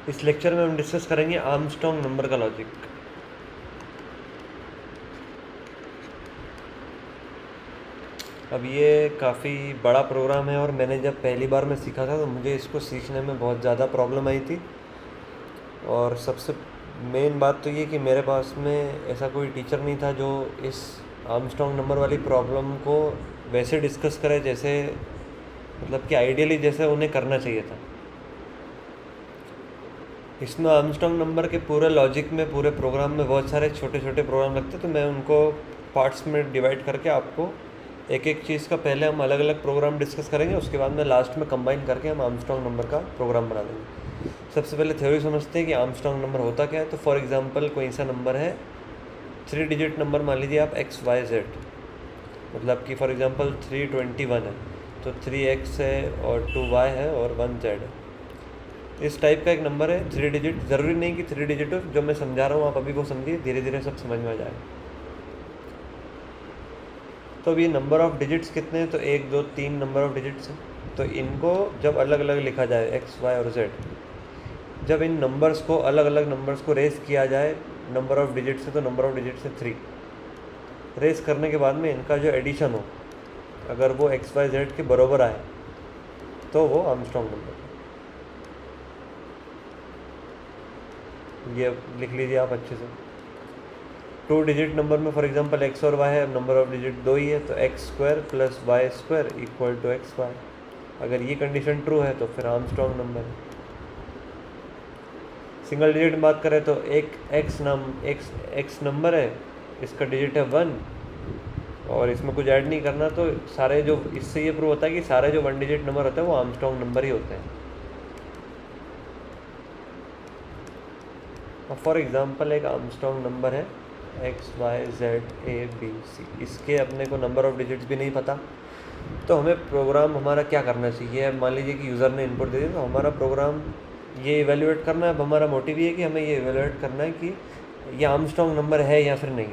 इस लेक्चर में हम डिस्कस करेंगे आर्मस्ट्रॉन्ग नंबर का लॉजिक। अब ये काफ़ी बड़ा प्रोग्राम है और मैंने जब पहली बार में सीखा था तो मुझे इसको सीखने में बहुत ज़्यादा प्रॉब्लम आई थी। और सबसे मेन बात तो ये कि मेरे पास में ऐसा कोई टीचर नहीं था जो इस आर्मस्ट्रॉन्ग नंबर वाली प्रॉब्लम को वैसे डिस्कस करे जैसे मतलब कि आइडियली जैसे उन्हें करना चाहिए था। इसमें आर्मस्ट्रॉन्ग नंबर के पूरे लॉजिक में, पूरे प्रोग्राम में बहुत सारे छोटे छोटे प्रोग्राम लगते हैं, तो मैं उनको पार्ट्स में डिवाइड करके आपको एक एक चीज़ का पहले हम अलग अलग प्रोग्राम डिस्कस करेंगे, उसके बाद में लास्ट में कंबाइन करके हम आर्मस्ट्रॉन्ग नंबर का प्रोग्राम बना देंगे। सबसे पहले थ्योरी समझते हैं कि आर्मस्ट्रॉन्ग नंबर होता क्या है। तो फॉर एग्जांपल कोई सा नंबर है, 3 डिजिट नंबर मान लीजिए आप XYZ, मतलब कि फॉर एग्जांपल 321 है तो 3x है और 2y है और 1z है। इस टाइप का एक नंबर है 3 डिजिट। ज़रूरी नहीं कि 3 डिजिट हो, जो मैं समझा रहा हूँ आप अभी वो समझिए, धीरे धीरे सब समझ में आ जाएगा। तो अब ये नंबर ऑफ़ डिजिट्स कितने हैं, तो 1 2 3 नंबर ऑफ़ डिजिट्स हैं। तो इनको जब अलग अलग लिखा जाए x, y और z, जब इन नंबर्स को अलग अलग नंबर्स को रेस किया जाए नंबर ऑफ़ डिजिट से, तो नंबर ऑफ़ डिजिट से 3 रेस करने के बाद में इनका जो एडिशन हो, अगर वो x y z के बराबर आए तो वो आर्मस्ट्रॉन्ग नंबर है। ये लिख लीजिए आप अच्छे से। 2 डिजिट नंबर में फॉर एग्जांपल x और y है, नंबर ऑफ डिजिट 2 ही है, तो x² + y² = xy। अगर ये कंडीशन ट्रू है तो फिर आर्मस्ट्रॉन्ग नंबर है। सिंगल डिजिट में बात करें तो एक x नंबर है, इसका डिजिट है 1 और इसमें कुछ ऐड नहीं करना, तो सारे जो, इससे ये प्रूव होता है कि सारे जो 1 डिजिट नंबर होते हैं वो आर्मस्ट्रॉन्ग नंबर ही होते हैं। अब फॉर एग्जांपल एक आर्मस्ट्रॉन्ग नंबर है x y z a b c, इसके अपने को नंबर ऑफ़ डिजिट्स भी नहीं पता, तो हमें प्रोग्राम हमारा क्या करना चाहिए। मान लीजिए कि यूज़र ने इनपुट दे दी, तो हमारा प्रोग्राम ये इवेल्युएट करना है। अब हमारा मोटिव ये है कि हमें ये इवेल्युएट करना है कि ये आर्मस्ट्रॉन्ग नंबर है या फिर नहीं।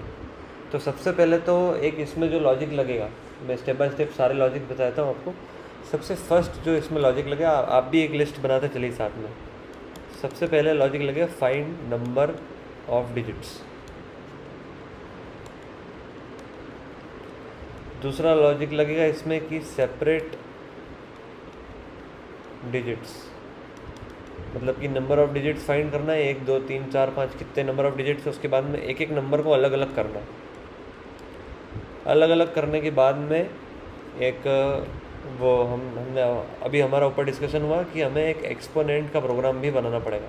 तो सबसे पहले तो एक इसमें जो लॉजिक लगेगा, मैं स्टेप बाय स्टेप सारे लॉजिक बताता हूँ आपको। सबसे फर्स्ट जो इसमें लॉजिक लगेगा, आप भी एक लिस्ट बनाते चलिए साथ में। सबसे पहले लॉजिक लगेगा फाइंड नंबर ऑफ डिजिट्स। दूसरा लॉजिक लगेगा इसमें कि सेपरेट डिजिट्स, मतलब कि नंबर ऑफ़ डिजिट्स फाइंड करना है, 1 2 3 4 5 कितने नंबर ऑफ़ डिजिट्स है, उसके बाद में एक एक नंबर को अलग अलग करना है। अलग अलग करने के बाद में एक वो हमने अभी हमारा ऊपर डिस्कशन हुआ कि हमें एक एक्सपोनेंट का प्रोग्राम भी बनाना पड़ेगा।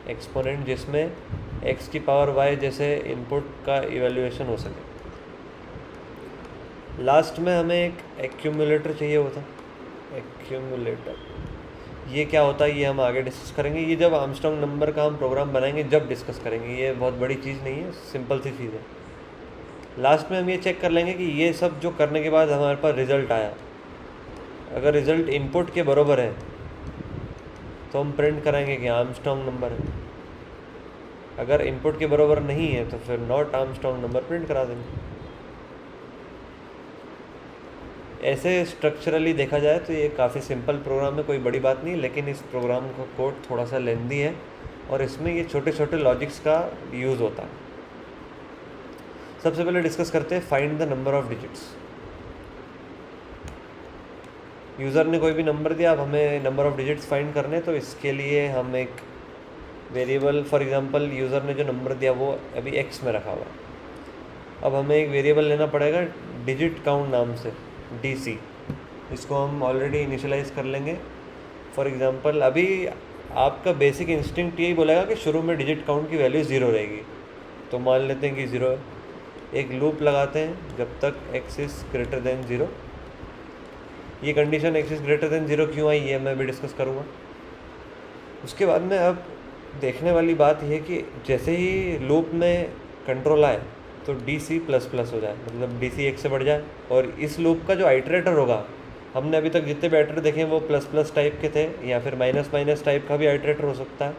एक्सपोनेंट जिसमें x की पावर y जैसे इनपुट का इवैल्यूएशन हो सके। लास्ट में हमें एक एक्यूमुलेटर चाहिए होता। एक्यूमुलेटर ये क्या होता है ये हम आगे डिस्कस करेंगे। ये जब आर्मस्ट्रॉन्ग नंबर का हम प्रोग्राम बनाएंगे जब डिस्कस करेंगे, ये बहुत बड़ी चीज़ नहीं है, सिंपल सी चीज़ है। लास्ट में हम ये चेक कर लेंगे कि ये सब जो करने के बाद हमारे पास रिज़ल्ट आया, अगर रिज़ल्ट इनपुट के बराबर है तो हम प्रिंट कराएंगे कि आर्मस्ट्रॉन्ग नंबर है। अगर इनपुट के बराबर नहीं है तो फिर नॉट आर्मस्ट्रॉन्ग नंबर प्रिंट करा देंगे। ऐसे स्ट्रक्चरली देखा जाए तो ये काफ़ी सिंपल प्रोग्राम है, कोई बड़ी बात नहीं, लेकिन इस प्रोग्राम का कोड थोड़ा सा लेंदी है और इसमें ये छोटे छोटे लॉजिक्स का यूज़ होता है। सबसे पहले डिस्कस करते हैं find the number of digits. User ने कोई भी नंबर दिया, अब हमें नंबर ऑफ़ डिजिट्स फाइंड करने, तो इसके लिए हम एक वेरिएबल, फॉर एग्जांपल यूज़र ने जो नंबर दिया वो अभी x में रखा हुआ है। अब हमें एक वेरिएबल लेना पड़ेगा डिजिट काउंट नाम से, DC। इसको हम ऑलरेडी इनिशियलाइज कर लेंगे। फॉर एग्जांपल अभी आपका बेसिक इंस्टिंक्ट यही बोलेगा कि शुरू में डिजिट काउंट की वैल्यू 0 रहेगी, तो मान लेते हैं कि 0 है। एक लूप लगाते हैं जब तक x > 0। ये कंडीशन x > 0 क्यों आई ये मैं भी डिस्कस करूँगा। उसके बाद में अब देखने वाली बात यह कि जैसे ही लूप में कंट्रोल आए तो DC ++ हो जाए, मतलब DC 1 से बढ़ जाए। और इस लूप का जो आइटरेटर होगा, हमने अभी तक जितने भी आइटरेटर देखे हैं वो ++ टाइप के थे, या फिर -- टाइप का भी आइटरेटर हो सकता है।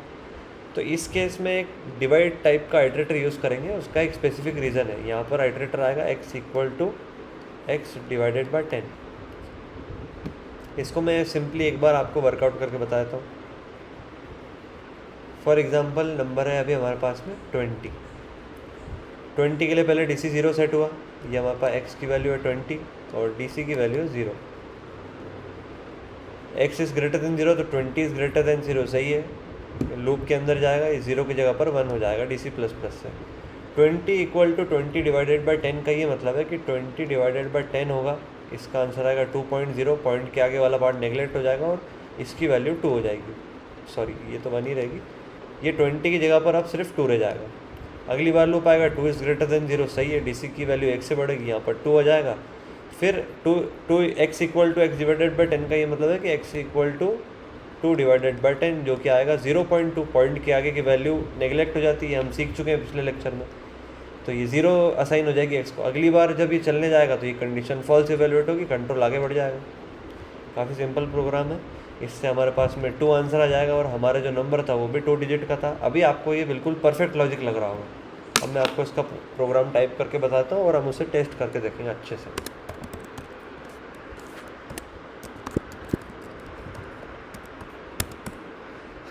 तो इस केस में एक डिवाइड टाइप का आइटरेटर यूज़ करेंगे। उसका एक स्पेसिफिक रीज़न है, यहाँ पर आइटरेटर आएगा x = x / 10। इसको मैं सिंपली एक बार आपको वर्कआउट करके बता देता हूँ। फॉर एग्ज़ाम्पल नंबर है अभी हमारे पास में 20 के लिए पहले DC 0 सेट हुआ, ये हमारे पास x की वैल्यू है 20 और DC की वैल्यू है 0। x इज़ ग्रेटर देन 0 तो 20 इज़ ग्रेटर देन 0 सही है, लूप के अंदर जाएगा, ये 0 की जगह पर 1 हो जाएगा DC प्लस प्लस से। 20 इक्वल टू 20 डिवाइडेड बाई 10 का ये मतलब है कि 20 डिवाइडेड बाई 10 होगा, इसका आंसर आएगा 2.0, पॉइंट के आगे वाला पार्ट नेगलेक्ट हो जाएगा और इसकी वैल्यू 2 हो जाएगी, सॉरी ये तो 1 ही रहेगी, ये 20 की जगह पर अब सिर्फ 2 रह जाएगा। अगली बार लूप आएगा 2 इज़ ग्रेटर देन 0 सही है, DC की वैल्यू 1 से बढ़ेगी, यहाँ पर 2 हो जाएगा। फिर x equal to x divided by 10 का ये मतलब है कि x equal to 2 divided by 10 जो कि आएगा 0.2, पॉइंट के आगे की वैल्यू नेगलेक्ट हो जाती है, हम सीख चुके हैं पिछले लेक्चर में, तो ये 0 असाइन हो जाएगी x को। अगली बार जब ये चलने जाएगा तो ये कंडीशन फॉल्स इवेल्युएट होगी, कंट्रोल आगे बढ़ जाएगा। काफ़ी सिंपल प्रोग्राम है, इससे हमारे पास में 2 आंसर आ जाएगा और हमारा जो नंबर था वो भी 2 डिजिट का था। अभी आपको ये बिल्कुल परफेक्ट लॉजिक लग रहा होगा, अब मैं आपको इसका प्रोग्राम टाइप करके बताता हूँ और हम उसे टेस्ट करके देखेंगे अच्छे से।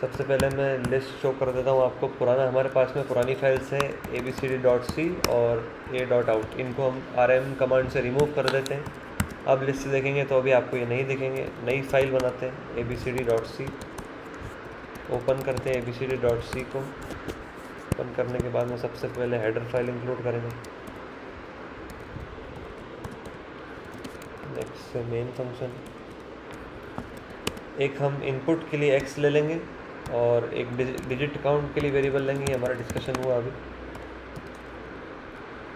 सबसे पहले मैं लिस्ट शो कर देता हूँ आपको, पुराना हमारे पास में पुरानी फाइल्स है abcd.c और a.out, इनको हम rm कमांड से रिमूव कर देते हैं। अब लिस्ट देखेंगे तो अभी आपको ये नहीं दिखेंगे, नई फाइल बनाते हैं abcd.c, ओपन करते हैं abcd.c को। ओपन करने के बाद में सबसे पहले हेडर फाइल इंक्लूड करेंगे, नेक्स्ट से मेन फंक्शन, एक हम इनपुट के लिए x ले लेंगे और एक डिजिट काउंट के लिए वेरिएबल लेंगे, हमारा डिस्कशन हुआ अभी।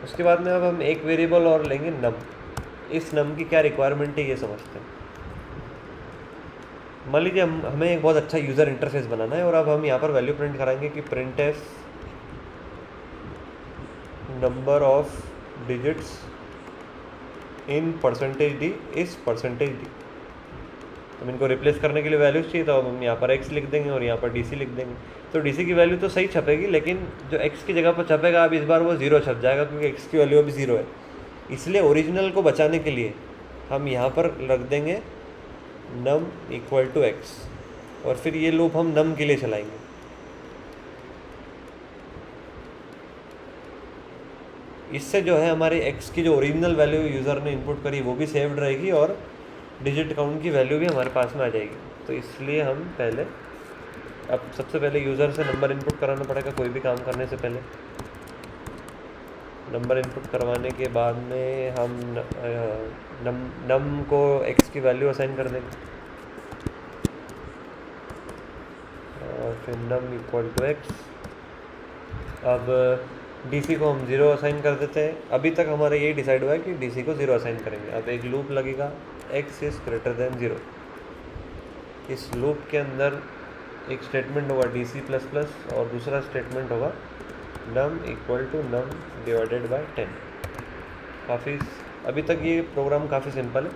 उसके बाद में अब हम एक वेरिएबल और लेंगे num, इस num की क्या रिक्वायरमेंट है ये समझते हैं। मान लीजिए हमें एक बहुत अच्छा यूज़र इंटरफेस बनाना है और अब हम यहाँ पर वैल्यू प्रिंट कराएंगे कि printf number of digits in %d इस %d। हम इनको रिप्लेस करने के लिए वैल्यूज चाहिए तो अब हम यहाँ पर x लिख देंगे और यहाँ पर DC लिख देंगे, तो DC की वैल्यू तो सही छपेगी, लेकिन जो x की जगह पर छपेगा अब इस बार वो 0 छप जाएगा क्योंकि x की वैल्यू अभी 0 है। इसलिए ओरिजिनल को बचाने के लिए हम यहाँ पर रख देंगे num इक्वल टू x और फिर ये लूप हम num के लिए चलाएंगे। इससे जो है हमारे x की जो ओरिजिनल वैल्यू यूज़र ने इनपुट करी वो भी सेव्ड रहेगी और डिजिट काउंट की वैल्यू भी हमारे पास में आ जाएगी। तो इसलिए हम पहले, अब सबसे पहले यूज़र से नंबर इनपुट कराना पड़ेगा कोई भी काम करने से पहले। नंबर इनपुट करवाने के बाद में हम नम को x की वैल्यू असाइन कर देंगे और फिर नम इक्वल टू x। अब DC को हम 0 असाइन कर देते हैं। अभी तक हमारा यही डिसाइड हुआ है कि DC को 0 असाइन करेंगे। अब एक लूप लगेगा x इज़ ग्रेटर देन 0। इस लूप के अंदर एक स्टेटमेंट होगा DC प्लस प्लस और दूसरा स्टेटमेंट होगा num equal to num divided by 10। काफ़ी अभी तक ये प्रोग्राम काफ़ी सिंपल है।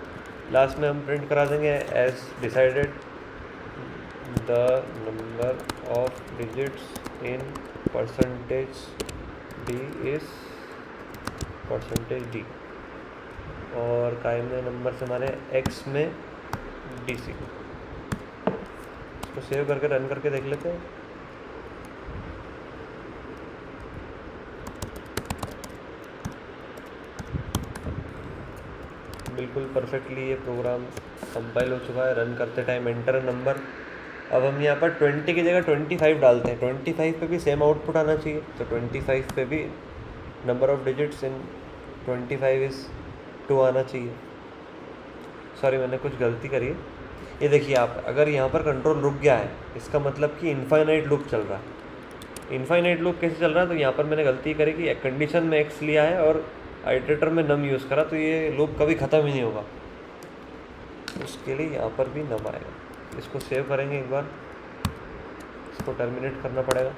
लास्ट में हम प्रिंट करा देंगे as decided the number of digits in %d is %d और कायम में नंबर से हमारे x में DC। इसको सेव करके रन करके देख लेते हैं। बिल्कुल परफेक्टली ये प्रोग्राम कंपाइल हो चुका है। रन करते टाइम एंटर नंबर। अब हम यहाँ पर 20 की जगह 25 डालते हैं। 25 पे भी सेम आउटपुट आना चाहिए, तो 25 पे भी number of digits in 25 is 2 आना चाहिए। सॉरी मैंने कुछ गलती करी है। ये देखिए आप, अगर यहाँ पर कंट्रोल रुक गया है इसका मतलब कि इनफाइनाइट लूप चल रहा है। इनफाइनाइट लूप कैसे चल रहा है, तो यहाँ पर मैंने गलती करी कि एक कंडीशन में x लिया है और आइटरेटर में नम यूज़ करा, तो ये लूप कभी ख़त्म ही नहीं होगा। उसके लिए यहाँ पर भी नम आएगा। इसको सेव करेंगे एक बार, इसको टर्मिनेट करना पड़ेगा।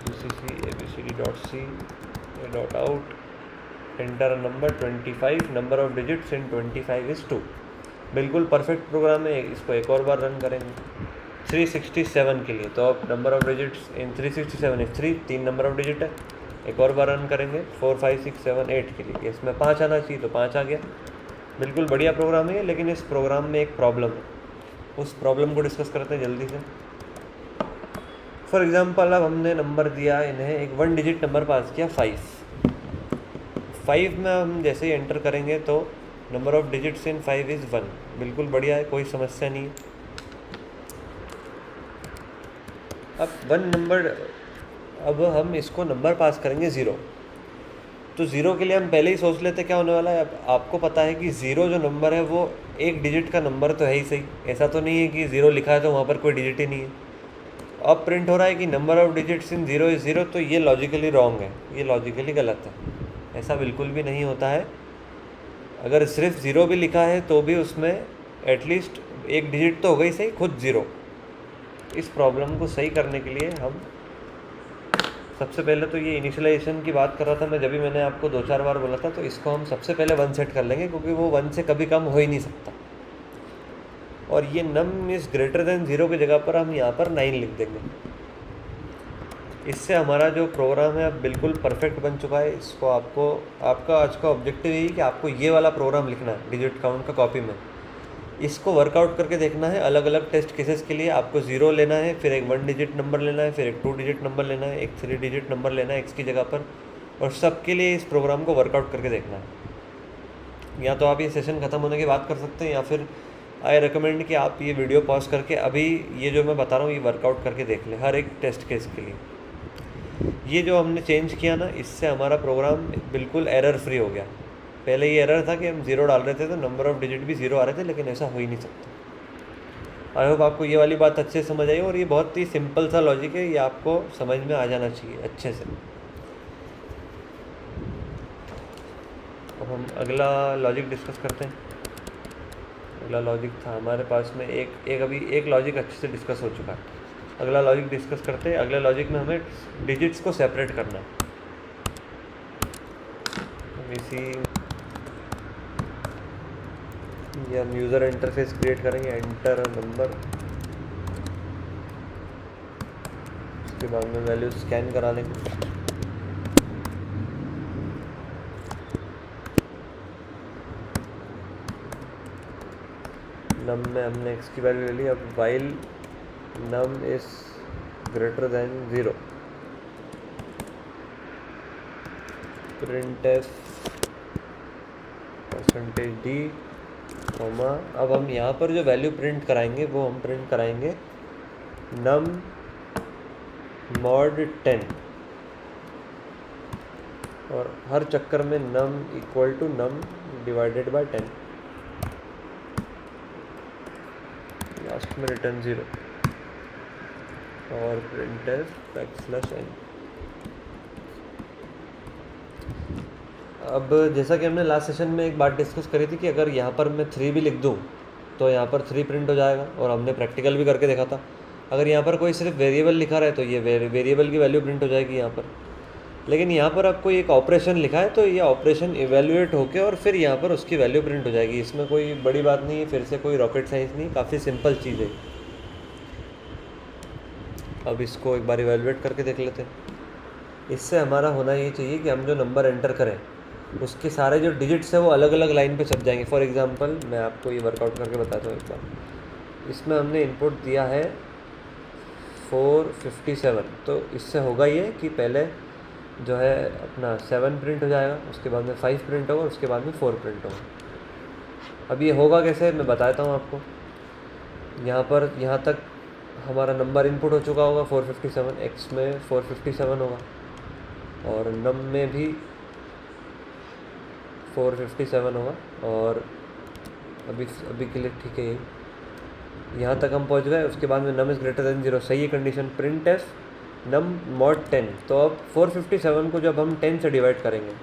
gcc abcd.c a.out enter number 25, number of digits in 25 is 2। बिल्कुल परफेक्ट प्रोग्राम है। इसको एक और बार रन करेंगे 367 के लिए, तो अब number of digits in 367 is 3 number of digit है। एक और बार रन करेंगे 4 5 6 7 8 के लिए, इसमें 5 आना चाहिए तो 5 आ गया। बिल्कुल बढ़िया प्रोग्राम है, लेकिन इस प्रोग्राम में एक प्रॉब्लम है। उस प्रॉब्लम को डिस्कस करते हैं जल्दी से। फॉर एग्जांपल अब हमने नंबर दिया इन्हें, एक 1 डिजिट नंबर पास किया 5 में हम जैसे ही एंटर करेंगे तो number of digits in 5 is 1। बिल्कुल बढ़िया है, कोई समस्या नहीं है। अब 1 नंबर, अब हम इसको नंबर पास करेंगे 0। तो 0 के लिए हम पहले ही सोच लेते क्या होने वाला है। अब आपको पता है कि 0 जो नंबर है वो एक डिजिट का नंबर तो है ही सही, ऐसा तो नहीं है कि 0 लिखा है तो वहाँ पर कोई डिजिट ही नहीं है। अब प्रिंट हो रहा है कि number of digits in 0 is 0, तो ये लॉजिकली रॉन्ग है, ये लॉजिकली गलत है, ऐसा बिल्कुल भी नहीं होता है। अगर सिर्फ 0 भी लिखा है तो भी उसमें एटलीस्ट एक डिजिट तो हो गई सही, खुद 0। इस प्रॉब्लम को सही करने के लिए हम सबसे पहले तो ये इनिशियलाइजेशन की बात कर रहा था मैं, जब भी मैंने आपको 2-4 बार बोला था, तो इसको हम सबसे पहले 1 सेट कर लेंगे क्योंकि वो 1 से कभी कम हो ही नहीं सकता। और ये नम इज़ ग्रेटर देन 0 की जगह पर हम यहाँ पर 9 लिख देंगे। इससे हमारा जो प्रोग्राम है अब बिल्कुल परफेक्ट बन चुका है। इसको आपको, आपका आज का ऑब्जेक्टिव यही कि आपको ये वाला प्रोग्राम लिखना है डिजिट काउंट का कॉपी में। इसको वर्कआउट करके देखना है अलग अलग टेस्ट केसेस के लिए। आपको 0 लेना है, फिर एक 1 डिजिट नंबर लेना है, फिर एक 2 डिजिट नंबर लेना है, एक 3 डिजिट नंबर लेना है x की जगह पर, और सबके लिए इस प्रोग्राम को वर्कआउट करके देखना है। या तो आप ये सेशन ख़त्म होने के बाद कर सकते हैं, या फिर आई रिकमेंड कि आप ये वीडियो पॉज करके अभी ये जो मैं बता रहा हूँ ये वर्कआउट करके देख लें हर एक टेस्ट केस के लिए। ये जो हमने चेंज किया ना, इससे हमारा प्रोग्राम बिल्कुल एरर फ्री हो गया। पहले ये एरर था कि हम 0 डाल रहे थे तो नंबर ऑफ डिजिट भी 0 आ रहे थे, लेकिन ऐसा हो ही नहीं सकता। आई होप आपको ये वाली बात अच्छे से समझ आई, और ये बहुत ही सिंपल सा लॉजिक है, ये आपको समझ में आ जाना चाहिए अच्छे से। अब हम अगला लॉजिक डिस्कस करते हैं। अगला लॉजिक था हमारे पास में अभी एक लॉजिक अच्छे से डिस्कस हो चुका है। अगला लॉजिक डिस्कस करते हैं। अगले लॉजिक में हमें डिजिट्स को सेपरेट करना है। ये हम यूज़र इंटरफेस क्रिएट करेंगे, एंटर नंबर, उसके बाद में वैल्यू स्कैन करा लेंगे। नम में हमने x की वैल्यू ले ली। अब while num is greater than 0, printf %d, अब हम यहाँ पर जो वैल्यू प्रिंट कराएंगे वो हम प्रिंट कराएंगे num mod 10, और हर चक्कर में num equal to num divided by 10, last में रिटर्न 0 और printf \n। अब जैसा कि हमने लास्ट सेशन में एक बात डिस्कस करी थी कि अगर यहाँ पर मैं 3 भी लिख दूँ तो यहाँ पर 3 प्रिंट हो जाएगा, और हमने प्रैक्टिकल भी करके देखा था। अगर यहाँ पर कोई सिर्फ वेरिएबल लिखा रहे तो ये वेरिएबल की वैल्यू प्रिंट हो जाएगी यहाँ पर। लेकिन यहाँ पर आपको एक ऑपरेशन लिखा है तो ये ऑपरेशन इवेल्युएट होके और फिर यहाँ पर उसकी वैल्यू प्रिंट हो जाएगी। इसमें कोई बड़ी बात नहीं है, फिर से कोई रॉकेट साइंस नहीं, काफ़ी सिंपल चीज़ है। अब इसको एक बार इवेल्युएट करके देख लेते हैं। इससे हमारा होना ये चाहिए कि हम जो नंबर एंटर करें उसके सारे जो डिजिट्स हैं वो अलग अलग लाइन पे छप जाएंगे। फॉर एग्जांपल मैं आपको ये वर्कआउट करके बताता हूँ एक बार। इसमें हमने इनपुट दिया है 457, तो इससे होगा ये कि पहले जो है अपना 7 प्रिंट हो जाएगा, उसके बाद में 5 प्रिंट होगा, उसके बाद में 4 प्रिंट होगा। अब ये होगा कैसे मैं बताता हूँ आपको। यहाँ पर यहाँ तक हमारा नंबर इनपुट हो चुका होगा 457, एक्स में 457 होगा और नम में भी 457 होगा, और अभी के लिए ठीक है यही। यहाँ तक हम पहुँच गए। उसके बाद में नम इज़ ग्रेटर देन 0, सही है कंडीशन। प्रिंट एफ नम मॉड 10, तो अब 457 को जब हम 10 से डिवाइड करेंगे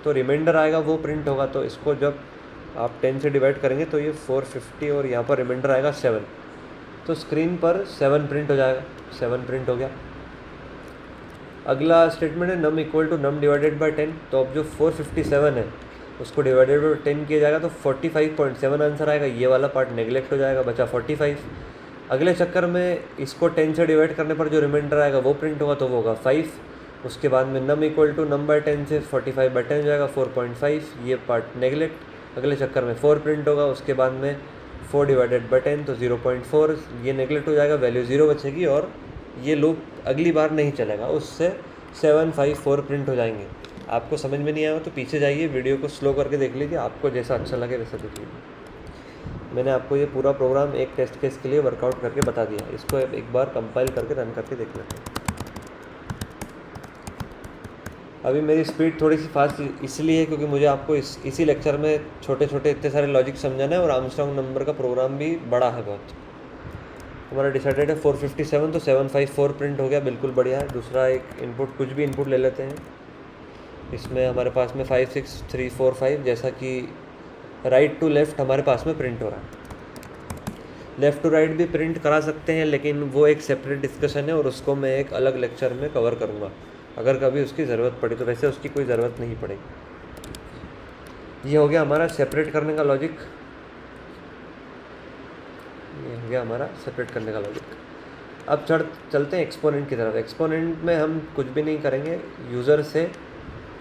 तो रिमाइंडर आएगा वो प्रिंट होगा। तो इसको जब आप 10 से डिवाइड करेंगे तो ये 450 और यहाँ पर रिमाइंडर आएगा 7, तो स्क्रीन पर 7 प्रिंट हो जाएगा। 7 प्रिंट हो गया। अगला स्टेटमेंट है num equal to num divided by 10, तो अब जो 457 है उसको डिवाइडेड बाय 10 किया जाएगा तो 45.7 आंसर आएगा। ये वाला पार्ट नेगलेक्ट हो जाएगा, बचा 45। अगले चक्कर में इसको 10 से डिवाइड करने पर जो रिमाइंडर आएगा वो प्रिंट होगा, तो वो होगा 5। उसके बाद में num equal to num by 10 से 45/10 हो जाएगा 4.5, ये पार्ट नेगलेक्ट। अगले चक्कर में 4 प्रिंट होगा, उसके बाद में 4 डिवाइडेड बाई 10 तो 0.4, ये नेगलेक्ट हो जाएगा, वैल्यू 0 बचेगी और ये लूप अगली बार नहीं चलेगा, उससे 754 प्रिंट हो जाएंगे। आपको समझ में नहीं आया तो पीछे जाइए, वीडियो को स्लो करके देख लीजिए, आपको जैसा अच्छा लगे वैसा देख लीजिए। मैंने आपको ये पूरा प्रोग्राम एक टेस्ट केस के लिए वर्कआउट करके बता दिया, इसको एक बार कंपाइल करके रन करके देख लेते हैं। अभी मेरी स्पीड थोड़ी सी फास्ट इसलिए है क्योंकि मुझे आपको इसी लेक्चर में छोटे छोटे इतने सारे लॉजिक समझाना है और आर्मस्ट्रांग नंबर का प्रोग्राम भी बड़ा है बहुत। हमारा डिसाइडेड है 457 तो 754 प्रिंट हो गया, बिल्कुल बढ़िया है। दूसरा एक इनपुट, कुछ भी इनपुट ले लेते हैं। इसमें हमारे पास में 5 6 3 4 5 जैसा कि राइट टू लेफ़्ट हमारे पास में प्रिंट हो रहा है। लेफ़्ट टू राइट भी प्रिंट करा सकते हैं, लेकिन वो एक सेपरेट डिस्कशन है और उसको मैं एक अलग लेक्चर में कवर करूँगा अगर कभी उसकी ज़रूरत पड़ी तो। वैसे उसकी कोई ज़रूरत नहीं पड़ेगी। ये हो गया हमारा सेपरेट करने का लॉजिक, ये हो गया हमारा सेपरेट करने का लॉजिक। अब चलते हैं एक्सपोनेंट की तरफ। एक्सपोनेंट में हम कुछ भी नहीं करेंगे, यूज़र से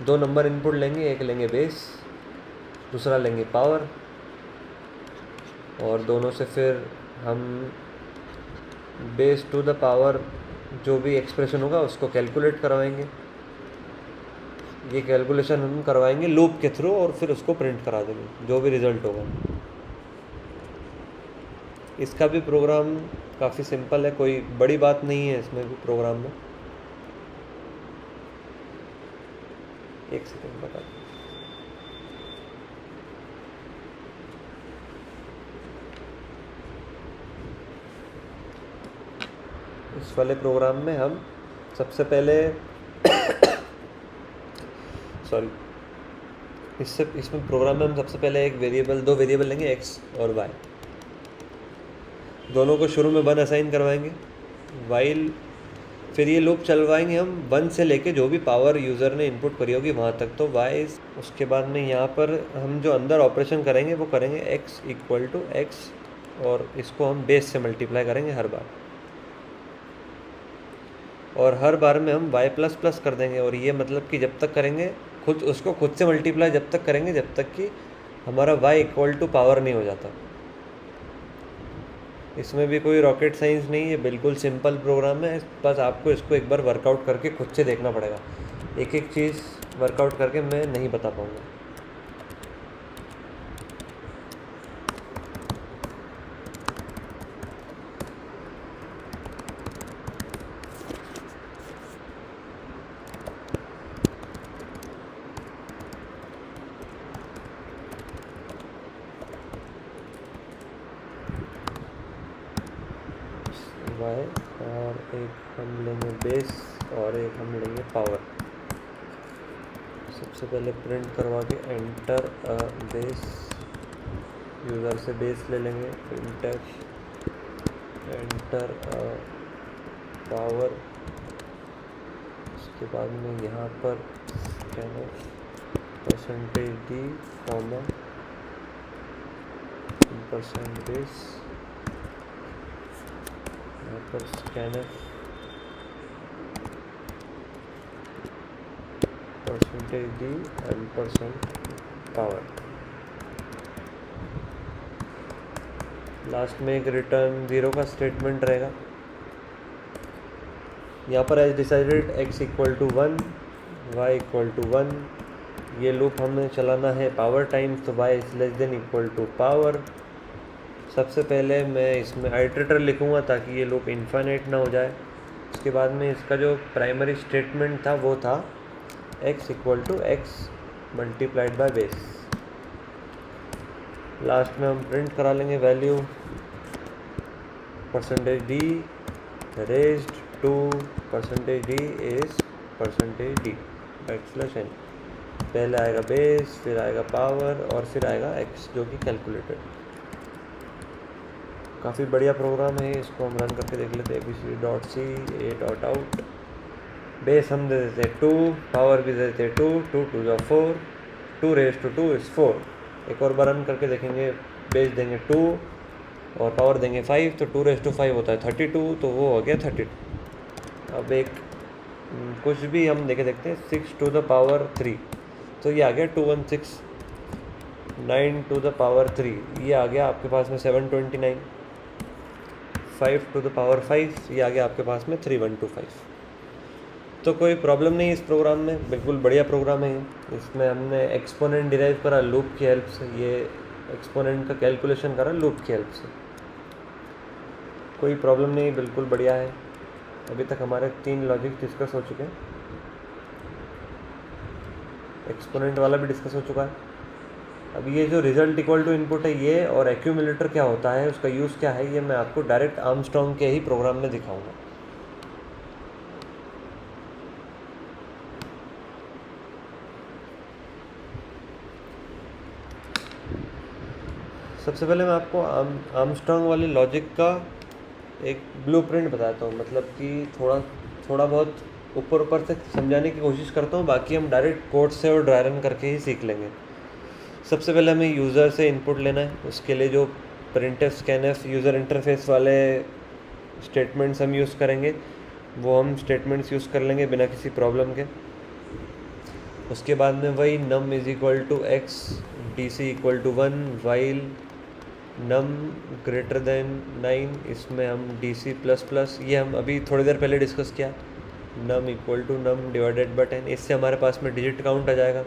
2 नंबर इनपुट लेंगे, एक लेंगे बेस, दूसरा लेंगे पावर, और दोनों से फिर हम बेस टू द पावर जो भी एक्सप्रेशन होगा उसको कैलकुलेट करवाएंगे। ये कैलकुलेशन हम करवाएंगे लूप के थ्रू और फिर उसको प्रिंट करा देंगे जो भी रिज़ल्ट होगा। इसका भी प्रोग्राम काफ़ी सिंपल है, कोई बड़ी बात नहीं है इसमें भी प्रोग्राम में। एक सेकंड बता दूँ। इस वाले प्रोग्राम में हम सबसे पहले इसमें प्रोग्राम में हम सबसे पहले दो वेरिएबल लेंगे x और y। दोनों को शुरू में 1 असाइन करवाएंगे, वाइल फिर ये लूप चलवाएंगे हम 1 से लेके जो भी पावर यूज़र ने इनपुट करी होगी वहाँ तक, तो y। उसके बाद में यहाँ पर हम जो अंदर ऑपरेशन करेंगे वो करेंगे x = x और इसको हम बेस से मल्टीप्लाई करेंगे हर बार, और हर बार में हम y++ कर देंगे। और ये मतलब कि जब तक करेंगे उसको खुद से मल्टीप्लाई जब तक करेंगे जब तक कि हमारा y = पावर नहीं हो जाता। इसमें भी कोई रॉकेट साइंस नहीं है, बिल्कुल सिंपल प्रोग्राम है। बस आपको इसको एक बार वर्कआउट करके खुद से देखना पड़ेगा, एक एक चीज़ वर्कआउट करके मैं नहीं बता पाऊँगा। वाई और एक हम लेंगे बेस और एक हम लेंगे पावर। सबसे पहले प्रिंट करवा के एंटर बेस, यूज़र से बेस ले लेंगे, एंटर पावर। उसके बाद में यहाँ पर %d, %बेस, यहाँ पर scanf %d and %power। Last में एक रिटर्न 0 का स्टेटमेंट रहेगा। यहाँ पर एज डिसाइडेड x = 1, y = 1। ये लूप हमें चलाना है पावर टाइम्स, तो y <= पावर। सबसे पहले मैं इसमें आइटरेटर लिखूँगा ताकि ये लूप इनफाइनाइट ना हो जाए। उसके बाद में इसका जो प्राइमरी स्टेटमेंट था वो था x = x × बेस। लास्ट में हम प्रिंट करा लेंगे value %d raised to %d is %d \n। पहले आएगा बेस, फिर आएगा पावर और फिर आएगा x जो कि कैलकुलेटेड। काफ़ी बढ़िया प्रोग्राम है, इसको हम रन करके देख लेते हैं। abc.c a.out। बेस हम दे देते हैं 2, पावर भी दे देते हैं 2, 2 2 = 4, 2 raised to 2 is 4। एक और बार रन करके देखेंगे, बेस देंगे 2 और पावर देंगे 5, तो 2 raised to 5 होता है 32, तो वो हो गया 32। अब एक कुछ भी हम देखते हैं 6 to the power 3, तो ये आ गया 216। 9 टू द पावर 3, ये आ गया आपके पास में 729। 5 टू द पावर 5, ये आ गया आपके पास में 3125। तो कोई प्रॉब्लम नहीं इस प्रोग्राम में, बिल्कुल बढ़िया प्रोग्राम है ये। इसमें हमने एक्सपोनेंट डिराइव करा लूप की हेल्प से, ये एक्सपोनेंट का कैलकुलेशन करा लूप की हेल्प से। कोई प्रॉब्लम नहीं, बिल्कुल बढ़िया है। अभी तक हमारे 3 लॉजिक डिस्कस हो चुके हैं, एक्सपोनेंट वाला भी डिस्कस हो चुका है। अब ये जो रिजल्ट इक्वल टू इनपुट है ये, और एक्यूमुलेटर क्या होता है, उसका यूज़ क्या है, ये मैं आपको डायरेक्ट आर्मस्ट्रॉन्ग के ही प्रोग्राम में दिखाऊंगा। सबसे पहले मैं आपको आर्मस्ट्रॉन्ग वाले लॉजिक का एक ब्लूप्रिंट बताता हूँ, मतलब कि थोड़ा बहुत ऊपर से समझाने की कोशिश करता हूँ, बाकी हम डायरेक्ट कोड से और ड्राई रन करके ही सीख लेंगे। सबसे पहले हमें यूज़र से इनपुट लेना है, उसके लिए जो printf scanf यूज़र इंटरफेस वाले स्टेटमेंट्स हम यूज़ करेंगे वो हम स्टेटमेंट्स यूज़ कर लेंगे बिना किसी प्रॉब्लम के। उसके बाद में वही num is equal to x, dc equal to 1, while num greater than 9, इसमें हम dc प्लस प्लस, ये हम अभी थोड़ी देर पहले डिस्कस किया, num equal to num divided by 10, इससे हमारे पास में डिजिट काउंट आ जाएगा।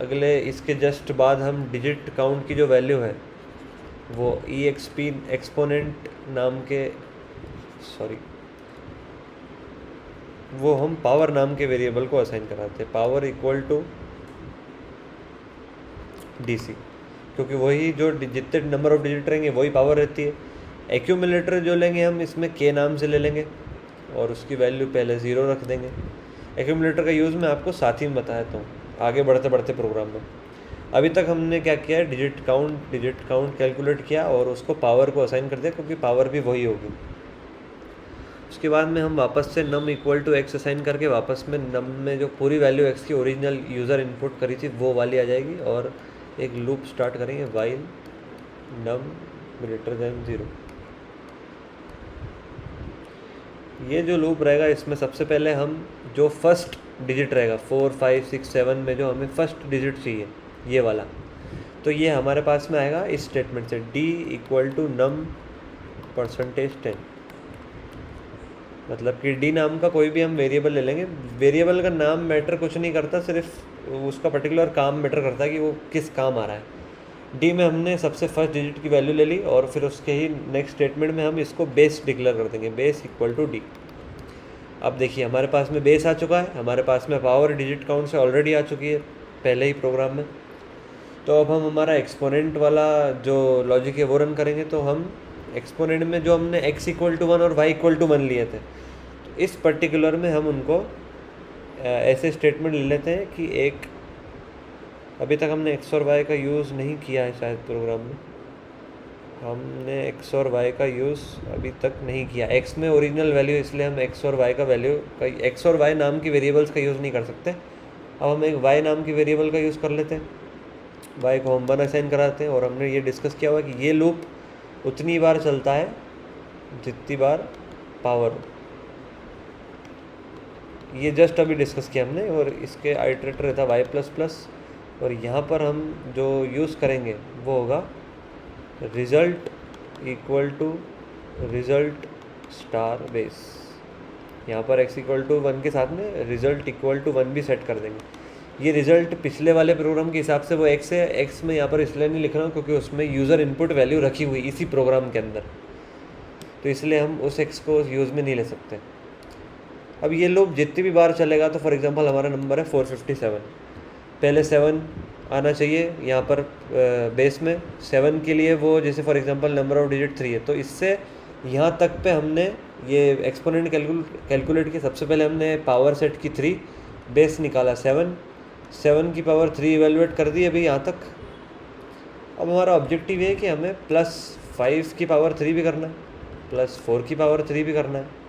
अगले इसके जस्ट बाद हम डिजिट काउंट की जो वैल्यू है वो EXP एक्सपोनेंट नाम के वो हम पावर नाम के वेरिएबल को असाइन कराते हैं, पावर इक्वल टू DC, क्योंकि वही जो जितने नंबर ऑफ डिजिट रहेंगे वही पावर रहती है। एक्यूमुलेटर जो लेंगे हम इसमें K नाम से ले लेंगे और उसकी वैल्यू पहले 0 रख देंगे। एक्यूमुलेटर का यूज़ मैं आपको साथ ही में बताया था आगे बढ़ते बढ़ते प्रोग्राम में। अभी तक हमने क्या किया है, डिजिट काउंट कैलकुलेट किया और उसको पावर को असाइन कर दिया, क्योंकि पावर भी वही होगी। उसके बाद में हम वापस से num equal to x assign करके वापस में num में जो पूरी वैल्यू x की ओरिजिनल यूज़र इनपुट करी थी वो वाली आ जाएगी, और एक लूप स्टार्ट करेंगे वाइल num ग्रेटर देन 0। ये जो लूप रहेगा इसमें सबसे पहले हम जो फर्स्ट डिजिट रहेगा 4, 5, 6, 7 में जो हमें फर्स्ट डिजिट चाहिए ये वाला, तो ये हमारे पास में आएगा इस स्टेटमेंट से d इक्वल टू num %10। मतलब कि d नाम का कोई भी हम वेरिएबल ले लेंगे, वेरिएबल का नाम मैटर कुछ नहीं करता, सिर्फ उसका पर्टिकुलर काम मैटर करता है कि वो किस काम आ रहा है। d में हमने सबसे फर्स्ट डिजिट की वैल्यू ले ली और फिर उसके ही नेक्स्ट स्टेटमेंट में हम इसको बेस डिक्लेयर कर देंगे, बेस इक्वल टू d। अब देखिए हमारे पास में बेस आ चुका है, हमारे पास में पावर डिजिट काउंट से ऑलरेडी आ चुकी है पहले ही प्रोग्राम में। तो अब हम हमारा एक्सपोनेंट वाला जो लॉजिक है वो रन करेंगे, तो हम एक्सपोनेंट में जो हमने x इक्वल टू 1 और y इक्वल टू 1 लिए थे, तो इस पर्टिकुलर में हम उनको ऐसे स्टेटमेंट ले लेते हैं कि एक, अभी तक हमने x और y का यूज़ नहीं किया है शायद प्रोग्राम में, हमने x और y का यूज़ अभी तक नहीं किया। x में ओरिजिनल वैल्यू, इसलिए हम x और y का वैल्यू का x और y नाम की वेरिएबल्स का यूज़ नहीं कर सकते। अब हम एक y नाम की वेरिएबल का यूज़ कर लेते हैं, y को हम 1 असाइन कराते हैं, और हमने ये डिस्कस किया हुआ कि ये लूप उतनी बार चलता है जितनी बार पावर हो। ये जस्ट अभी डिस्कस किया हमने, और इसके आइटरेटर रहता y प्लस प्लस, और यहाँ पर हम जो यूज़ करेंगे वो होगा result equal to result star base. यहाँ पर x इक्वल टू 1 के साथ में रिज़ल्ट इक्वल टू 1 भी सेट कर देंगे। ये रिज़ल्ट पिछले वाले प्रोग्राम के हिसाब से वो x है, x में यहाँ पर इसलिए नहीं लिख रहा हूँ क्योंकि उसमें यूज़र इनपुट वैल्यू रखी हुई इसी प्रोग्राम के अंदर, तो इसलिए हम उस x को यूज़ में नहीं ले सकते। अब ये लूप जितनी भी बार चलेगा, तो फॉर एग्जांपल हमारा नंबर है 457, पहले 7 आना चाहिए यहाँ पर बेस में, 7 के लिए वो जैसे for example number of digit 3 है, तो इससे यहाँ तक पे हमने ये एक्सपोनेंट कैलकुलेट किया। सबसे पहले हमने पावर सेट की 3, बेस निकाला 7 की पावर 3 इवेलुएट कर दी अभी यहाँ तक। अब हमारा ऑब्जेक्टिव है कि हमें +5 की पावर 3 भी करना है, +4 की पावर 3 भी करना है।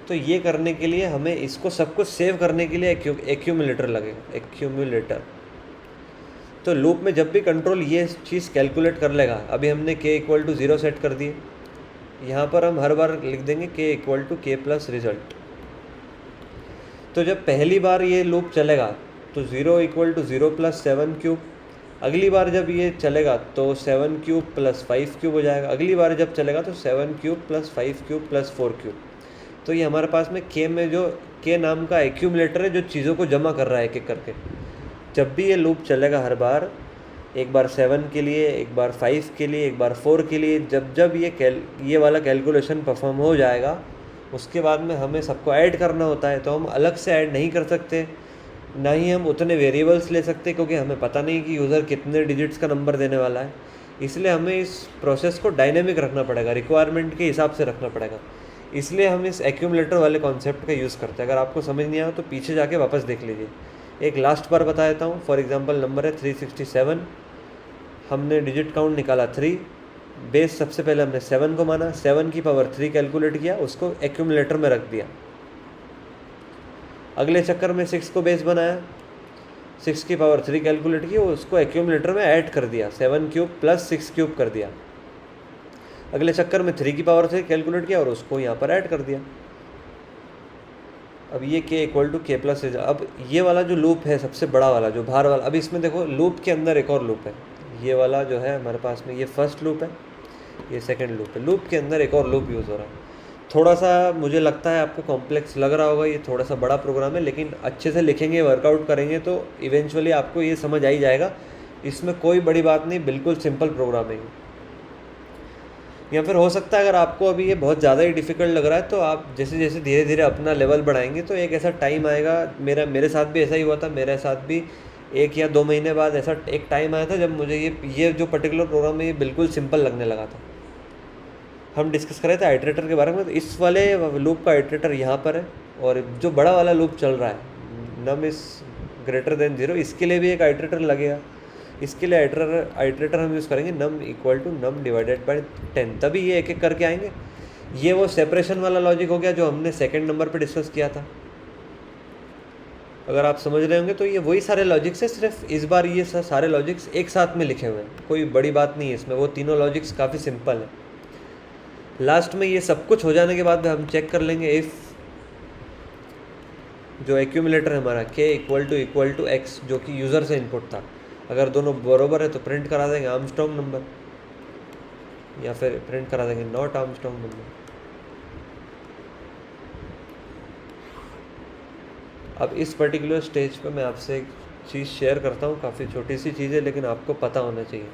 तो ये करने के लिए हमें इसको सब कुछ सेव करने के लिए एक्यूमुलेटर लगेगा, एक्यूमुलेटर। तो लूप में जब भी कंट्रोल ये चीज़ कैलकुलेट कर लेगा, अभी हमने k इक्वल टू 0 सेट कर दिए, यहाँ पर हम हर बार लिख देंगे k equal to k plus result. तो जब पहली बार ये लूप चलेगा तो 0 इक्वल टू 0 प्लस 7 क्यूब। अगली बार जब ये चलेगा तो 7 क्यूब प्लस 5 क्यूब हो जाएगा। अगली बार जब चलेगा तो 7 cube plus 5 cube plus 4 cube. तो ये हमारे पास में के में जो के नाम का एक्यूमुलेटर है जो चीज़ों को जमा कर रहा है एक एक करके। जब भी ये लूप चलेगा हर बार, एक बार 7 के लिए, एक बार 5 के लिए, एक बार 4 के लिए, जब जब ये वाला कैलकुलेशन परफॉर्म हो जाएगा उसके बाद में हमें सबको ऐड करना होता है। तो हम अलग से ऐड नहीं कर सकते, ना ही हम उतने वेरिएबल्स ले सकते, क्योंकि हमें पता नहीं कि यूज़र कितने डिजिट्स का नंबर देने वाला है। इसलिए हमें इस प्रोसेस को डायनेमिक रखना पड़ेगा, रिक्वायरमेंट के हिसाब से रखना पड़ेगा। इसलिए हम इस एक्यूमुलेटर वाले कॉन्सेप्ट का यूज़ करते हैं। अगर आपको समझ नहीं आया तो पीछे जाके वापस देख लीजिए। एक लास्ट बार बता देता हूँ। फॉर एग्जांपल नंबर है 367, हमने डिजिट काउंट निकाला 3, बेस सबसे पहले हमने 7 को माना, 7 की पावर 3 कैलकुलेट किया, उसको एक्यूमुलेटर में रख दिया। अगले चक्कर में 6 को बेस बनाया, 6 की पावर 3 कैलकुलेट की, उसको एक्यूमुलेटर में ऐड कर दिया, 7 क्यूब प्लस 6 क्यूब कर दिया। अगले चक्कर में 3 की पावर 3 कैलकुलेट किया और उसको यहाँ पर ऐड कर दिया। अब ये k equal to k plus. अब ये वाला जो लूप है सबसे बड़ा वाला जो बाहर वाला, अब इसमें देखो लूप के अंदर एक और लूप है। ये वाला जो है हमारे पास में ये फर्स्ट लूप है, ये सेकंड लूप है। लूप के अंदर एक और लूप यूज़ हो रहा है। थोड़ा सा मुझे लगता है आपको कॉम्प्लेक्स लग रहा होगा, ये थोड़ा सा बड़ा प्रोग्राम है, लेकिन अच्छे से लिखेंगे, वर्कआउट करेंगे तो इवेंचुअली आपको ये समझ आ ही जाएगा। इसमें कोई बड़ी बात नहीं, बिल्कुल सिंपल प्रोग्राम है। या फिर हो सकता है अगर आपको अभी ये बहुत ज़्यादा ही डिफ़िकल्ट लग रहा है तो आप जैसे जैसे धीरे धीरे अपना लेवल बढ़ाएंगे तो एक ऐसा टाइम आएगा, मेरे साथ भी ऐसा ही हुआ था। मेरे साथ भी 1 या 2 महीने बाद ऐसा एक टाइम आया था जब मुझे ये जो पर्टिकुलर प्रोग्राम है ये बिल्कुल सिंपल लगने लगा था। हम डिस्कस कर रहे थे आइटरेटर के बारे में, तो इस वाले लूप का आइटरेटर यहाँ पर है, और जो बड़ा वाला लूप चल रहा है नम इज़ ग्रेटर देन 0, इसके लिए भी एक आइटरेटर लगेगा। इसके लिए आइटरेटर हम यूज़ करेंगे num equal to num divided by 10, तभी ये एक एक करके आएंगे। ये वो सेपरेशन वाला लॉजिक हो गया जो हमने सेकंड नंबर पे डिस्कस किया था। अगर आप समझ रहे होंगे तो ये वही सारे लॉजिक्स है, सिर्फ इस बार ये सारे लॉजिक्स एक साथ में लिखे हुए हैं, कोई बड़ी बात नहीं है इसमें। वो तीनों लॉजिक्स काफ़ी सिंपल है। लास्ट में ये सब कुछ हो जाने के बाद हम चेक कर लेंगे इफ़ जो एक्यूमुलेटर है हमारा k इक्वल टू x जो कि यूज़र से इनपुट था, अगर दोनों बराबर है तो प्रिंट करा देंगे आर्मस्ट्रॉन्ग नंबर, या फिर प्रिंट करा देंगे नॉट आर्मस्ट्रॉन्ग नंबर। अब इस पर्टिकुलर स्टेज पे मैं आपसे एक चीज़ शेयर करता हूँ, काफ़ी छोटी सी चीज़ है लेकिन आपको पता होना चाहिए।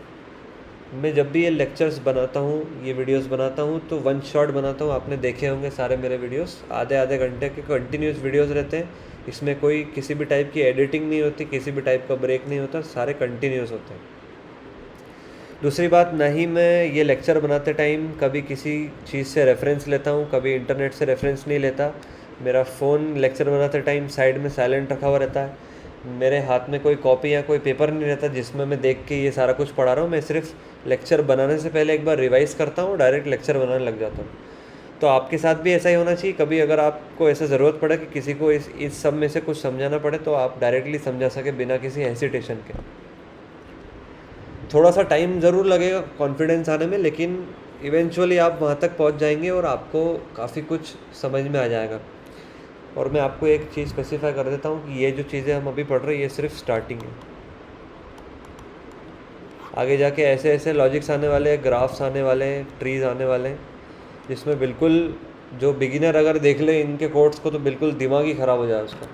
मैं जब भी ये लेक्चर्स बनाता हूँ, ये वीडियोस बनाता हूँ तो वन शॉट बनाता हूँ। आपने देखे होंगे सारे मेरे वीडियोस आधे घंटे के कंटिन्यूस वीडियोस रहते हैं। इसमें कोई किसी भी टाइप की एडिटिंग नहीं होती, किसी भी टाइप का ब्रेक नहीं होता, सारे कंटिन्यूस होते हैं। दूसरी बात, ना ही मैं ये लेक्चर बनाते टाइम कभी किसी चीज़ से रेफरेंस लेता हूँ, कभी इंटरनेट से रेफरेंस नहीं लेता। मेरा फ़ोन लेक्चर बनाते टाइम साइड में साइलेंट रखा हुआ रहता है। मेरे हाथ में कोई कॉपी या कोई पेपर नहीं रहता जिसमें मैं देख के ये सारा कुछ पढ़ा रहा हूँ। मैं सिर्फ लेक्चर बनाने से पहले एक बार रिवाइज़ करता हूँ, डायरेक्ट लेक्चर बनाने लग जाता हूँ। तो आपके साथ भी ऐसा ही होना चाहिए। कभी अगर आपको ऐसा ज़रूरत पड़े कि किसी को इस सब में से कुछ समझाना पड़े तो आप डायरेक्टली समझा सके बिना किसी हेसिटेशन के। थोड़ा सा टाइम ज़रूर लगेगा कॉन्फिडेंस आने में, लेकिन इवेंचुअली आप वहाँ तक पहुँच जाएंगे और आपको काफ़ी कुछ समझ में आ जाएगा। और मैं आपको एक चीज़ स्पेसिफाई कर देता हूँ कि ये जो चीज़ें हम अभी पढ़ रहे हैं ये सिर्फ स्टार्टिंग है। आगे जाके ऐसे ऐसे लॉजिक्स आने वाले हैं, ग्राफ्स आने वाले हैं, ट्रीज़ आने वाले हैं, जिसमें बिल्कुल जो बिगिनर अगर देख ले इनके कोड्स को तो बिल्कुल दिमाग ही ख़राब हो जाए उसका।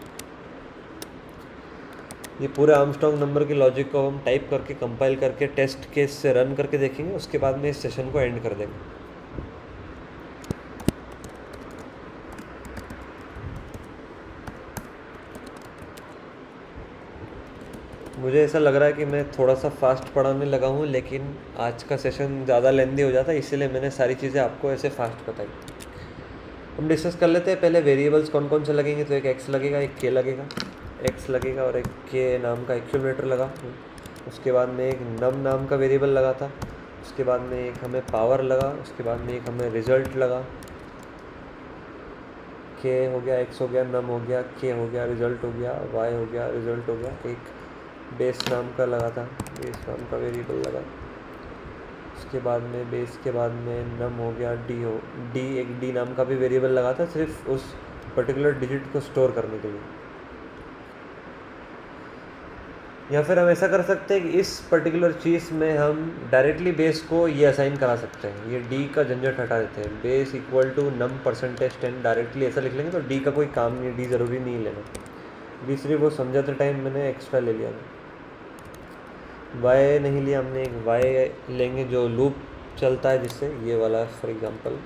ये पूरे आर्मस्ट्रॉन्ग नंबर के लॉजिक को हम टाइप करके कंपाइल करके टेस्ट केस से रन करके देखेंगे, उसके बाद में इस सेशन को एंड कर देंगे। मुझे ऐसा लग रहा है कि मैं थोड़ा सा फास्ट पढ़ाने लगा हूँ, लेकिन आज का सेशन ज़्यादा लेंदी हो जाता है, इसीलिए मैंने सारी चीज़ें आपको ऐसे फास्ट बताई। हम डिस्कस कर लेते हैं पहले वेरिएबल्स कौन कौन से लगेंगे। तो एक x लगेगा, एक k लगेगा, x लगेगा और एक k नाम का एक्यूमुलेटर लगा। उसके बाद में एक नम नाम का वेरिएबल लगा था। उसके बाद में एक हमें पावर लगा। उसके बाद में एक हमें रिज़ल्ट लगा। k हो गया, x हो गया, नम हो गया, k हो गया, रिज़ल्ट हो गया, y हो गया, रिज़ल्ट हो गया। एक बेस नाम का लगा था, बेस नाम का वेरिएबल लगा। उसके बाद में बेस के बाद में नम हो गया, एक डी नाम का भी वेरिएबल लगा था, सिर्फ उस पर्टिकुलर डिजिट को स्टोर करने के लिए। या फिर हम ऐसा कर सकते हैं कि इस पर्टिकुलर चीज़ में हम डायरेक्टली बेस को ये असाइन करा सकते हैं, ये डी का झंझट हटा देते हैं, base equal to num percentage 10 directly ऐसा लिख लेंगे तो डी का कोई काम नहीं है, डी ज़रूरी नहीं लेना। डी सिर्फ वो समझाते टाइम मैंने एक्स्ट्रा ले लिया था। वाई नहीं लिया हमने, एक वाई लेंगे जो लूप चलता है जिससे, ये वाला फॉर एग्जांपल,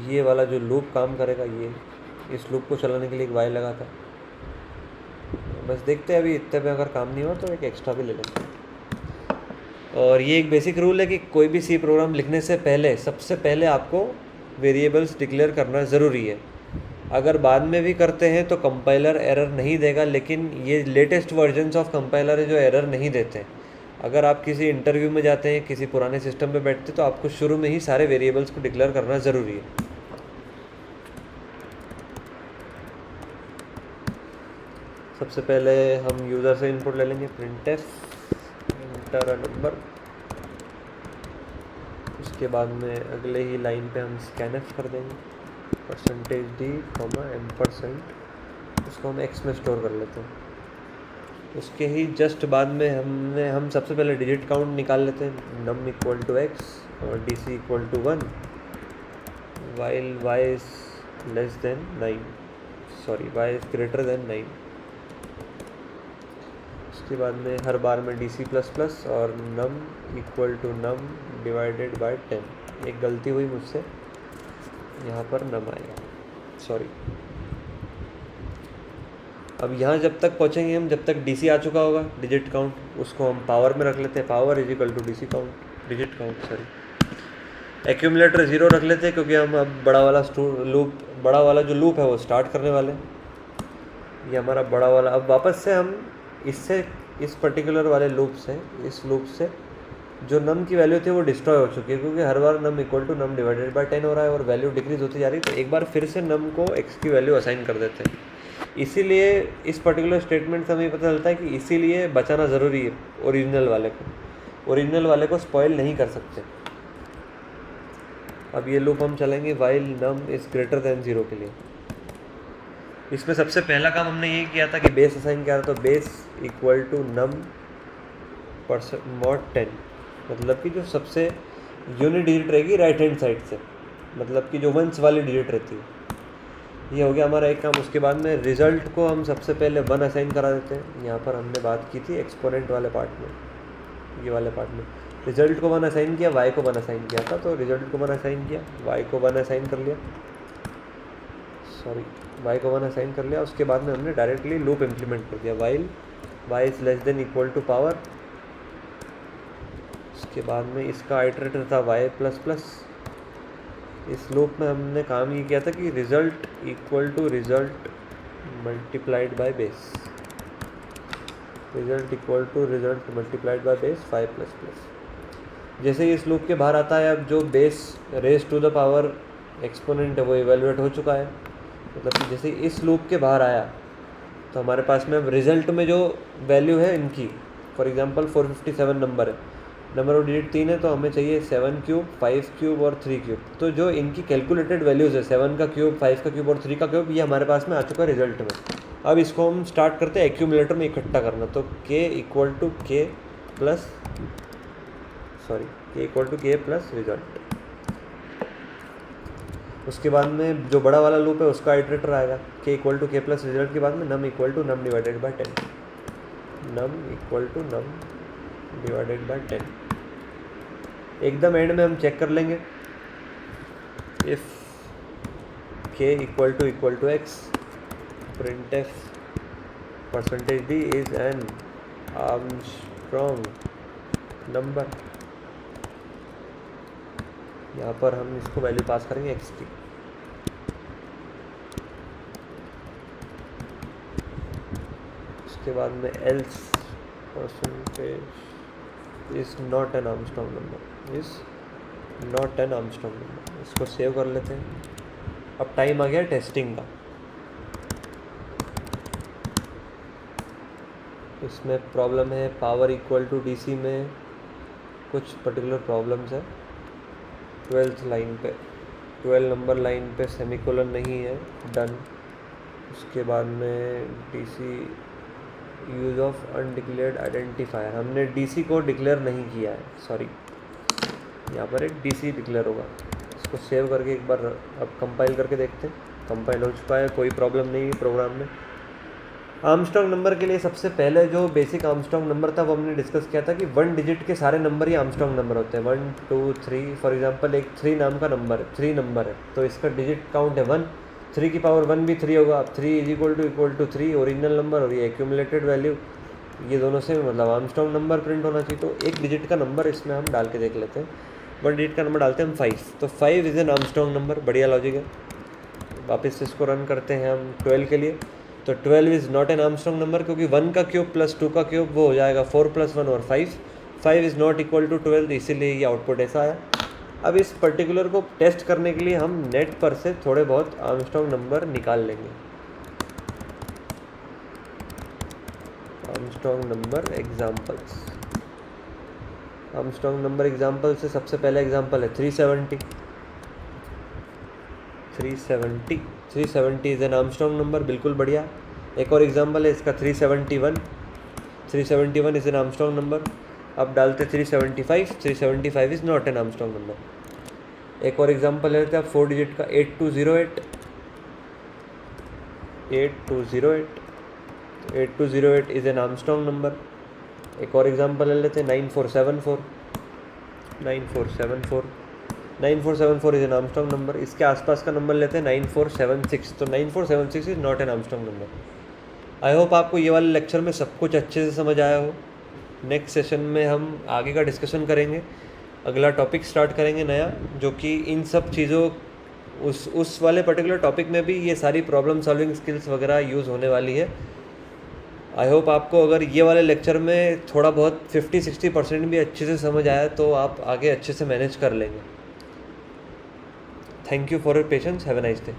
ये वाला जो लूप काम करेगा, ये इस लूप को चलाने के लिए एक वाई लगा था। बस देखते हैं अभी इतने पे अगर काम नहीं हुआ तो एक एक्स्ट्रा भी ले लेंगे। और ये एक बेसिक रूल है कि कोई भी सी प्रोग्राम लिखने से पहले सबसे पहले आपको वेरिएबल्स डिक्लेयर करना ज़रूरी है। अगर बाद में भी करते हैं तो कंपाइलर एरर नहीं देगा, लेकिन ये लेटेस्ट वर्जन्स ऑफ कंपाइलर है जो एरर नहीं देते हैं। अगर आप किसी इंटरव्यू में जाते हैं, किसी पुराने सिस्टम पे बैठते तो आपको शुरू में ही सारे वेरिएबल्स को डिक्लेयर करना ज़रूरी है। सबसे पहले हम यूज़र से इनपुट ले लेंगे, प्रिंटफ एंटर अ नंबर। उसके बाद में अगले ही लाइन पे हम स्कैनफ कर देंगे, %d, %, उसको हम x में स्टोर कर लेते हैं। उसके ही जस्ट बाद में हम सबसे पहले डिजिट काउंट निकाल लेते हैं, नम इक्वल टू x और D C equal to 1 while y is less than 9, sorry y is greater than 9। उसके बाद में हर बार में डी सी प्लस प्लस और num equal to num divided by 10। एक गलती हुई मुझसे, यहाँ पर नम आएगा, सॉरी। अब यहाँ जब तक पहुँचेंगे हम, जब तक डीसी आ चुका होगा डिजिट काउंट, उसको हम पावर में रख लेते हैं, power is equal to DC count, digit count sorry. Accumulator 0 रख लेते हैं क्योंकि हम अब बड़ा वाला जो लूप है वो स्टार्ट करने वाले हैं। ये हमारा बड़ा वाला, अब वापस से हम इस पर्टिकुलर वाले लूप से, इस लूप से जो नम की वैल्यू थी वो डिस्ट्रॉय हो चुकी है, क्योंकि हर बार num equal to num divided by 10 हो रहा है और वैल्यू डिक्रीज होती जा रही है। तो एक बार फिर से नम को x की वैल्यू असाइन कर देते हैं। इसीलिए इस पर्टिकुलर स्टेटमेंट से हमें पता चलता है कि इसीलिए बचाना ज़रूरी है ओरिजिनल वाले को स्पॉइल नहीं कर सकते। अब ये लूप हम चलेंगे while num is greater than 0 के लिए। इसमें सबसे पहला काम हमने ये किया था कि बेस असाइन किया था, तो base equal to num mod 10, मतलब कि जो सबसे यूनिट डिजिट रहेगी राइट हैंड साइड से, मतलब कि जो वंस वाली डिजिट रहती है। ये हो गया हमारा एक काम। उसके बाद में रिज़ल्ट को हम सबसे पहले 1 असाइन करा देते हैं। यहाँ पर हमने बात की थी एक्सपोनेंट वाले पार्ट में, ये वाले पार्ट में रिज़ल्ट को 1 असाइन किया, y को 1 असाइन किया था, तो रिज़ल्ट को 1 असाइन किया, y को 1 असाइन कर लिया, सॉरी y को 1 असाइन कर लिया। उसके बाद में हमने डायरेक्टली लूप इम्प्लीमेंट कर दिया, while y is less than equal to power. उसके बाद में इसका आइटरेटर था y प्लस प्लस। इस लूप में हमने काम ये किया था कि result equal to result multiplied by base, result equal to result multiplied by base 5 plus plus. जैसे ही इस लूप के बाहर आता है, अब जो base raise to the power exponent है वो इवेलुएट हो चुका है, मतलब कि जैसे इस लूप के बाहर आया तो हमारे पास में अब रिज़ल्ट में जो वैल्यू है इनकी, फॉर एग्जांपल 457 नंबर है, नंबर ऑफ डिजिट 3 है, तो हमें चाहिए 7 क्यूब, 5 क्यूब और 3 क्यूब। तो जो इनकी कैलकुलेटेड वैल्यूज़ है 7 का क्यूब, 5 का क्यूब और 3 का क्यूब, ये हमारे पास में आ चुका है रिजल्ट में। अब इसको हम स्टार्ट करते हैं एक्यूमुलेटर में इकट्ठा करना, तो k equal to k plus result. उसके बाद में जो बड़ा वाला लूप है उसका आइटरेटर आएगा, k equal to k plus result के बाद में num equal to num divided by 10, num equal to num divided by 10। एकदम एंड में हम चेक कर लेंगे, if k equal to x printf %d is an Armstrong number. यहाँ पर हम इसको वैल्यू पास करेंगे x की। उसके बाद में else % is not an Armstrong number, इसको सेव कर लेते हैं। अब टाइम आ गया टेस्टिंग का। इसमें प्रॉब्लम है पावर इक्वल टू डीसी में कुछ पर्टिकुलर प्रॉब्लम्स है। 12th लाइन पे 12 नंबर लाइन पे सेमीकोलन नहीं है, डन। उसके बाद में DC use of undeclared identifier, हमने डीसी को डिक्लेयर नहीं किया है, सॉरी, यहाँ पर एक डीसी डिक्लेयर होगा। इसको सेव करके एक बार अब कंपाइल करके देखते हैं। कंपाइल हो चुका है, कोई प्रॉब्लम नहीं है प्रोग्राम में। आर्मस्ट्रांग नंबर के लिए सबसे पहले जो बेसिक आर्मस्ट्रांग नंबर था वो हमने डिस्कस किया था कि 1 डिजिट के सारे नंबर ही आर्मस्ट्रांग नंबर होते हैं। 1 2 3 फॉर एग्जांपल एक 3 नाम का नंबर है, 3 नंबर है तो इसका डिजिट काउंट है 1, 3 की पावर 1 भी 3 होगा। अब 3 is equal to 3 original number और ये एक्यूमुलेटेड वैल्यू, ये दोनों से मतलब आर्मस्ट्रांग नंबर प्रिंट होना चाहिए। तो एक डिजिट का नंबर इसमें हम डाल के देख लेते हैं। 1 डिजिट का नंबर डालते हैं हम 5, तो 5 इज़ एन आर्मस्ट्रांग नंबर, बढ़िया लॉजिक है। वापस इसको रन करते हैं हम 12 के लिए, तो 12 is not an Armstrong number क्योंकि 1 का क्यूब प्लस 2 का क्यूब वो हो जाएगा 4 + 1 और 5 इज़ नॉट इक्वल टू 12, इसीलिए ये आउटपुट ऐसा आया। अब इस पर्टिकुलर को टेस्ट करने के लिए हम नेट पर से थोड़े बहुत आर्मस्ट्रांग नंबर निकाल लेंगे। Armstrong number examples, Armstrong number example से सबसे पहला एग्जाम्पल है 370। 370 इज़ एन आर्मस्ट्रांग नंबर, बिल्कुल बढ़िया। एक और एग्जाम्पल है इसका 371 इज़ एन आर्मस्ट्रांग नंबर। अब डालते 375 is not an Armstrong number. एक और एग्जाम्पल है 4 डिजिट का 8208 इज़ एन आर्मस्ट्रांग नंबर। एक और एग्जाम्पल ले लेते हैं 9474 इज़ एन आर्मस्ट्रांग नंबर। इसके आसपास का नंबर लेते हैं 9476, तो 9476 is not an Armstrong number. I hope आपको ये वाले लेक्चर में सब कुछ अच्छे से समझ आया हो। नेक्स्ट सेशन में हम आगे का डिस्कशन करेंगे, अगला टॉपिक स्टार्ट करेंगे नया, जो कि इन सब चीज़ों उस वाले पर्टिकुलर टॉपिक में भी ये सारी प्रॉब्लम सॉल्विंग स्किल्स वगैरह यूज़ होने वाली है। आई होप आपको अगर ये वाले लेक्चर में थोड़ा बहुत 50-60% भी अच्छे से समझ आया तो आप आगे अच्छे से मैनेज कर लेंगे। Thank you for your patience, have a nice day.